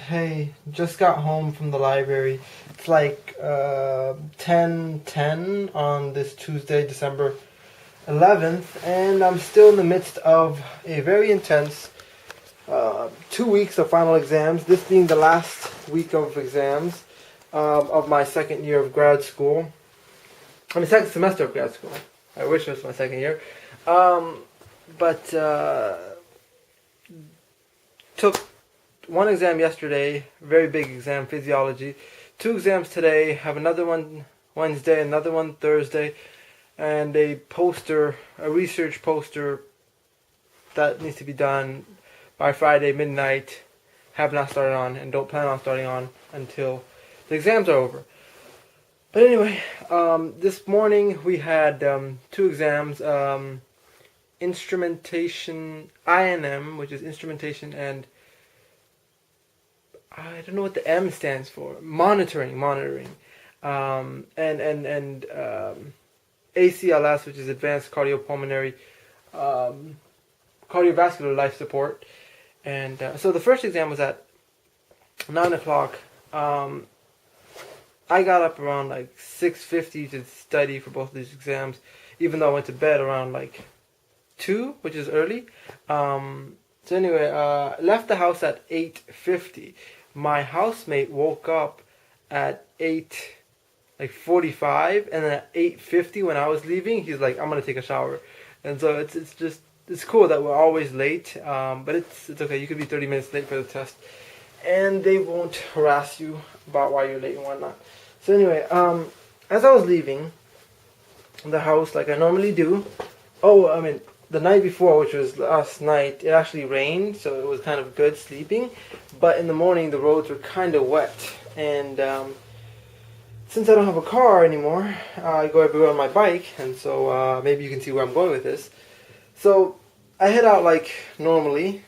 Hey, just got home from the library. It's like 10:10 on this Tuesday, December 11th, and I'm still in the midst of a very intense 2 weeks of final exams. This being the last week of exams of my second year of grad school. I mean, second semester of grad school. I wish it was my second year. But took one exam yesterday, very big exam, physiology. Two exams today, have another one Wednesday, another one Thursday, and a research poster that needs to be done by Friday midnight. Have not started on and don't plan on starting on until the exams are over. But anyway, this morning we had two exams, instrumentation, INM, which is instrumentation and I don't know what the M stands for. Monitoring. And ACLS, which is Advanced Cardiopulmonary Cardiovascular Life Support. And so the first exam was at 9 o'clock. I got up around like 6:50 to study for both of these exams, even though I went to bed around like 2, which is early. So anyway, left the house at 8:50. My housemate woke up at 8:45, and then at 8:50 when I was leaving, he's like, "I'm gonna take a shower," and so it's cool that we're always late, but it's okay. You could be 30 minutes late for the test, and they won't harass you about why you're late and whatnot. So anyway, as I was leaving the house, like I normally do, the night before, which was last night, it actually rained, so it was kind of good sleeping. But in the morning, the roads were kind of wet. And since I don't have a car anymore, I go everywhere on my bike. And so maybe you can see where I'm going with this. So I head out like normally.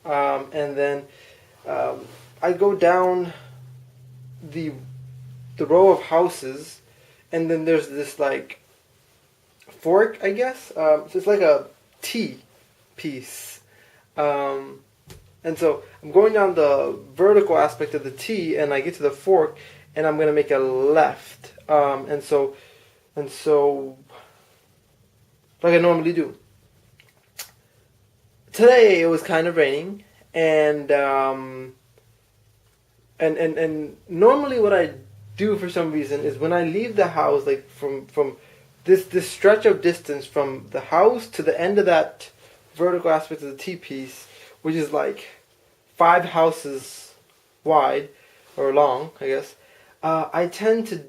And then I go down the row of houses. And then there's this like fork, I guess. So it's like a T piece. And so I'm going down the vertical aspect of the T, and I get to the fork, and I'm going to make a left. And so, like I normally do. Today it was kind of raining, and normally what I do for some reason is when I leave the house, like from this stretch of distance from the house to the end of that vertical aspect of the T-piece, which is like 5 houses wide, or long, I guess, I tend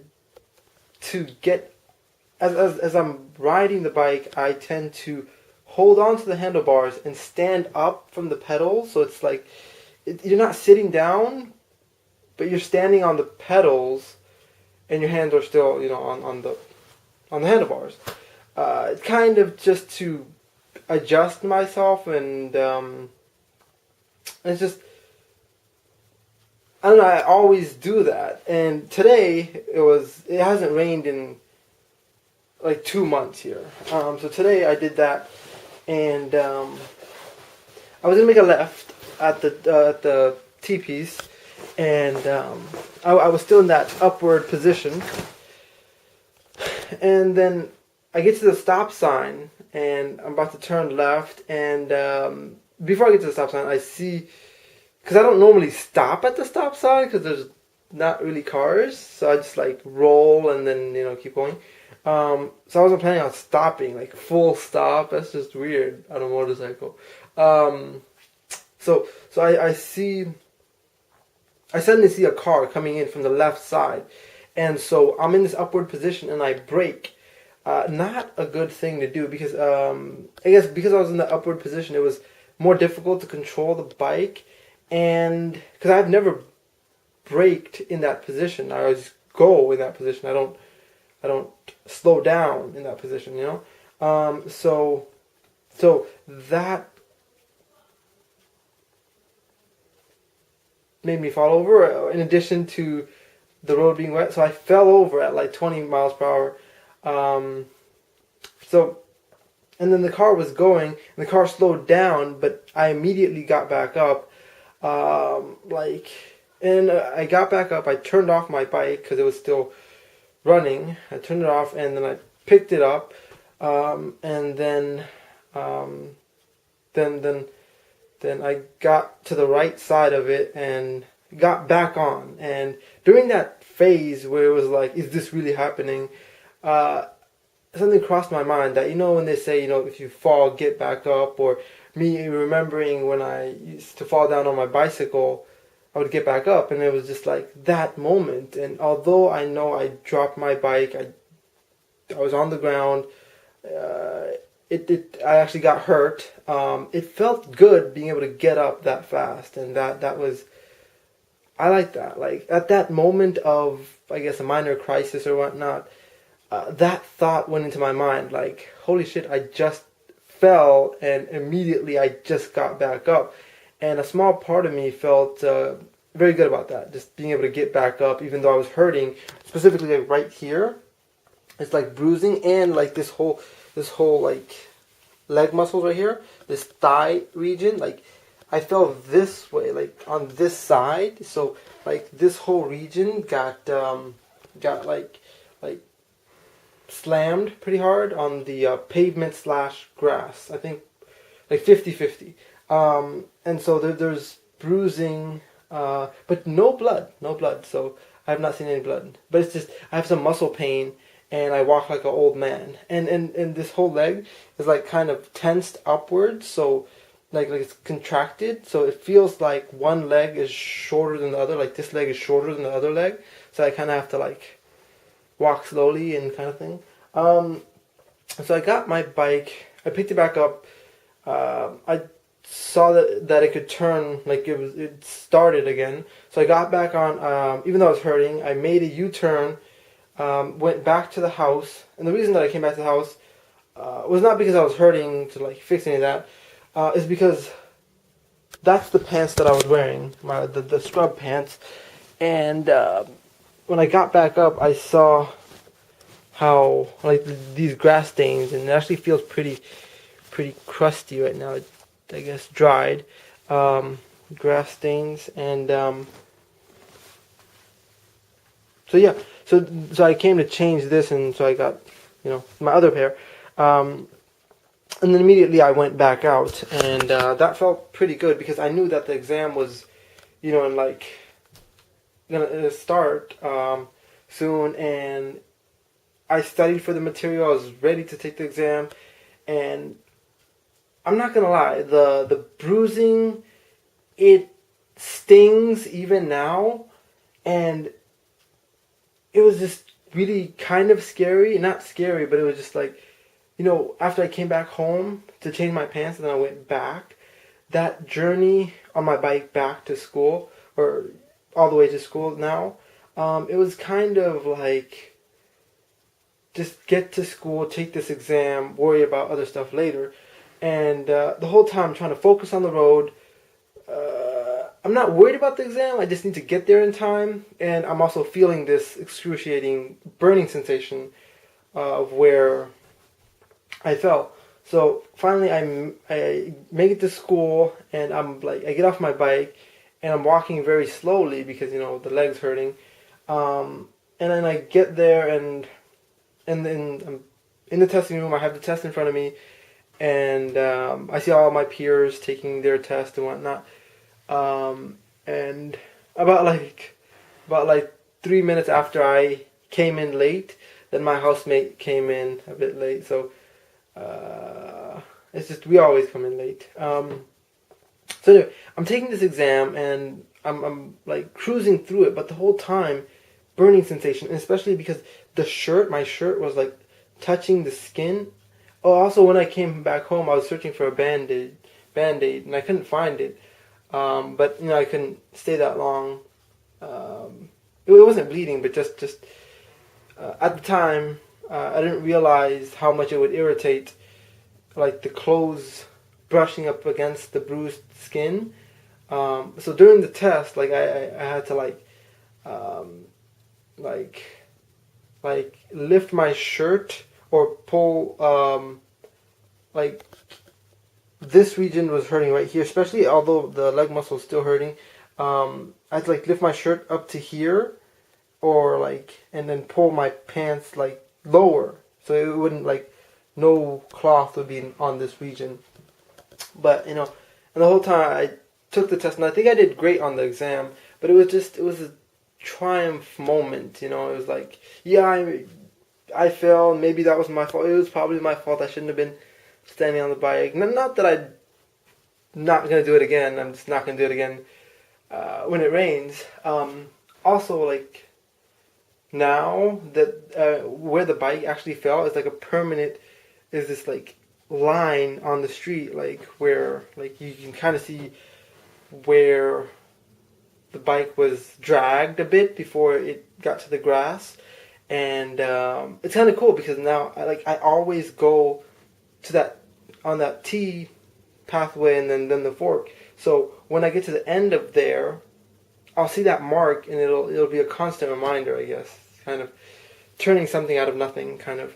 to get, as I'm riding the bike, I tend to hold on to the handlebars and stand up from the pedals, so it's like, you're not sitting down, but you're standing on the pedals, and your hands are still, on the handlebars. Kind of just to adjust myself, and it's just, I don't know, I always do that. And today it hasn't rained in like 2 months here. So today I did that, and I was gonna make a left at the T-piece, and I was still in that upward position. And then I get to the stop sign, and I'm about to turn left, and before I get to the stop sign, I see, because I don't normally stop at the stop sign, because there's not really cars, so I just like roll and then, keep going. So I wasn't planning on stopping, like full stop. That's just weird on a motorcycle. So I suddenly see a car coming in from the left side. And so I'm in this upward position, and I brake. Not a good thing to do, because I guess because I was in the upward position, it was more difficult to control the bike, and because I've never braked in that position, I always go in that position. I don't slow down in that position, So that made me fall over. In addition to the road being wet, so I fell over at like 20 miles per hour. And then the car was going, and the car slowed down, but I immediately got back up. Like, and I got back up. I turned off my bike because it was still running. I turned it off, and then I picked it up, and um, then then then I got to the right side of it and got back on. And during that phase where it was like, is this really happening? Uh, Something crossed my mind that, when they say, if you fall, get back up, or me remembering when I used to fall down on my bicycle, I would get back up, and it was just like that moment. And although I know I dropped my bike, I was on the ground. Uh, I actually got hurt. It felt good being able to get up that fast, and that was, I like that. Like at that moment of, I guess, a minor crisis or whatnot, that thought went into my mind. Like, holy shit, I just fell, and immediately I just got back up, and a small part of me felt very good about that. Just being able to get back up, even though I was hurting, specifically like right here. It's like bruising, and like this whole like leg muscles right here, this thigh region, like I felt this way, like on this side. So like this whole region got like slammed pretty hard on the pavement slash grass. I think like 50-50. And so there's bruising, but no blood, no blood. So I have not seen any blood. But it's just I have some muscle pain, and I walk like an old man. And this whole leg is like kind of tensed upwards, so like it's contracted. So it feels like one leg is shorter than the other. Like this leg is shorter than the other leg. So I kind of have to like walk slowly and kind of thing. So I got my bike. I picked it back up. I saw that it could turn, like it started again. So I got back on. Even though I was hurting, I made a U-turn. Went back to the house, and the reason that I came back to the house was not because I was hurting to like fix any of that. Is because that's the pants that I was wearing, the scrub pants. And when I got back up, I saw how like these grass stains, and it actually feels pretty crusty right now. I guess dried grass stains, and so yeah, so I came to change this, and so I got my other pair, and then immediately I went back out, and that felt pretty good because I knew that the exam was in like gonna start soon, and I studied for the material. I was ready to take the exam, and I'm not gonna lie, the bruising, it stings even now, and it was just really kind of scary. Not scary, but it was just like, after I came back home to change my pants, and then I went back, that journey on my bike back to school, or all the way to school now, it was kind of like, just get to school, take this exam, worry about other stuff later. And the whole time I'm trying to focus on the road. I'm not worried about the exam. I just need to get there in time. And I'm also feeling this excruciating burning sensation of where I fell. So finally I make it to school, and I'm like, I get off my bike, and I'm walking very slowly because, the leg's hurting. And then I get there, and then I'm in the testing room. I have the test in front of me, and I see all my peers taking their test and whatnot. And about like 3 minutes after I came in late, then my housemate came in a bit late. So it's just, we always come in late. So anyway, I'm taking this exam, and I'm like cruising through it, but the whole time, burning sensation, and especially because my shirt was like touching the skin. Oh, also when I came back home, I was searching for a band-aid, and I couldn't find it. But I couldn't stay that long. It wasn't bleeding, but just at the time, I didn't realize how much it would irritate, like the clothes brushing up against the bruised skin. So during the test, like I had to like lift my shirt or pull like this region was hurting right here, especially although the leg muscle is still hurting. I'd like lift my shirt up to here, or like, and then pull my pants like lower, so it wouldn't like, no cloth would be on this region. But and the whole time I took the test, and I think I did great on the exam. But it was a triumph moment. It was like, yeah, I failed. Maybe that was my fault. It was probably my fault. I shouldn't have been standing on the bike. Not that I'm not gonna do it again. I'm just not gonna do it again when it rains. Also, like, now that where the bike actually fell is like a permanent. Is this like line on the street, like where like you can kind of see where the bike was dragged a bit before it got to the grass. And it's kind of cool because now I always go to that on that T pathway, and then the fork. So when I get to the end of there, I'll see that mark, and it'll be a constant reminder, I guess, kind of turning something out of nothing, kind of.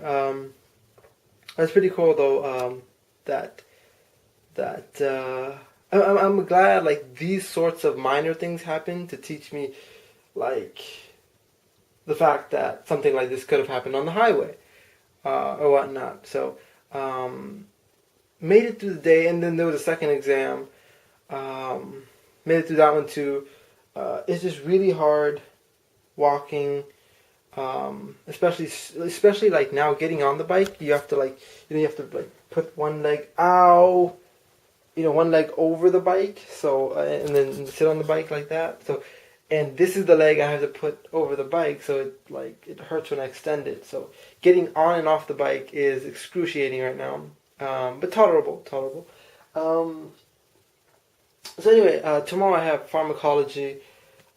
That's pretty cool though. I'm glad like these sorts of minor things happen to teach me, like, the fact that something like this could have happened on the highway, or whatnot. So, made it through the day, and then there was a second exam. Made it through that one too. It's just really hard walking, especially like now getting on the bike. You have to put one leg one leg over the bike, so and then sit on the bike like that. So, and this is the leg I have to put over the bike, so it hurts when I extend it. So getting on and off the bike is excruciating right now, but tolerable. So anyway, tomorrow I have pharmacology.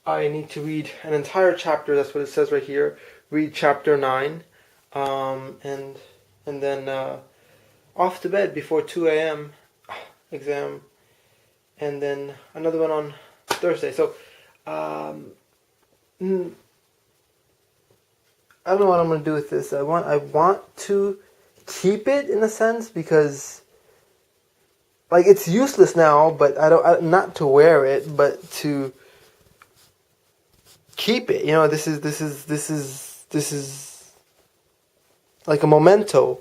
I need to read an entire chapter. That's what it says right here. Read chapter 9, and then off to bed before 2 a.m. exam, and then another one on Thursday. So I don't know what I'm gonna do with this. I want to keep it in a sense because like it's useless now, but not to wear it, but to keep it. This is like a memento.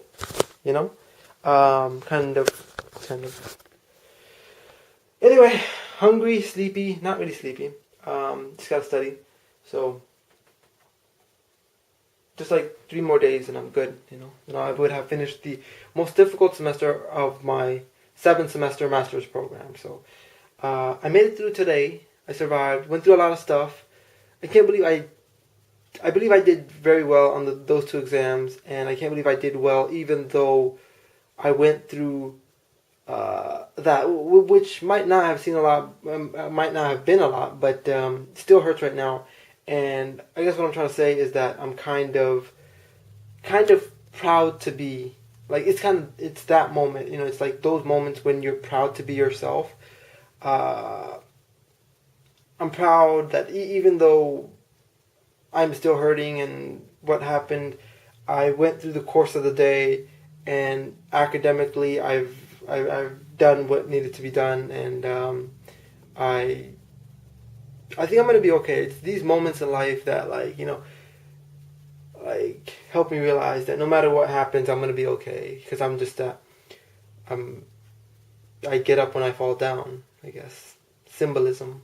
Kind of. Anyway, hungry, sleepy, not really sleepy. Just gotta study. So, just like 3 more days and I'm good, I would have finished the most difficult semester of my 7th semester master's program. So, I made it through today. I survived, went through a lot of stuff. I can't believe I believe I did very well on those 2 exams, and I can't believe I did well even though I went through that, which might not have seen a lot, might not have been a lot, but still hurts right now. And I guess what I'm trying to say is that I'm kind of proud to be like it's that moment. It's like those moments when you're proud to be yourself. I'm proud that even though I'm still hurting and what happened, I went through the course of the day, and academically I've done what needed to be done, and I think I'm gonna be okay. It's these moments in life that help me realize that no matter what happens, I'm gonna be okay, because I'm just I get up when I fall down, I guess. Symbolism.